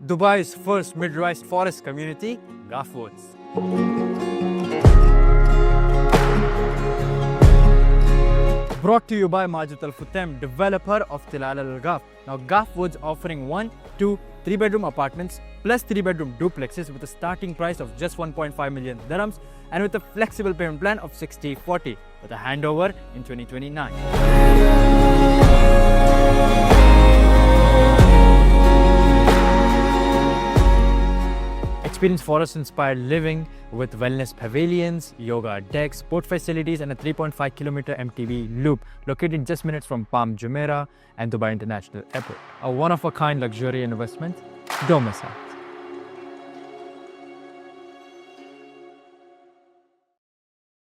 Dubai's first mid-rise forest community, Ghaf Woods. Brought to you by Majid Al Futem, developer of Tilal Al Ghaf. Now Ghaf Woods offering 1, 2, 3-bedroom apartments plus 3-bedroom duplexes with a starting price of just 1.5 million dirhams and with a flexible payment plan of 60-40 with a handover in 2029. Experience forest-inspired living with wellness pavilions, yoga decks, sport facilities and a 3.5-kilometer MTB loop located just minutes from Palm Jumeirah and Dubai International Airport. A one-of-a-kind luxury investment, don't miss out.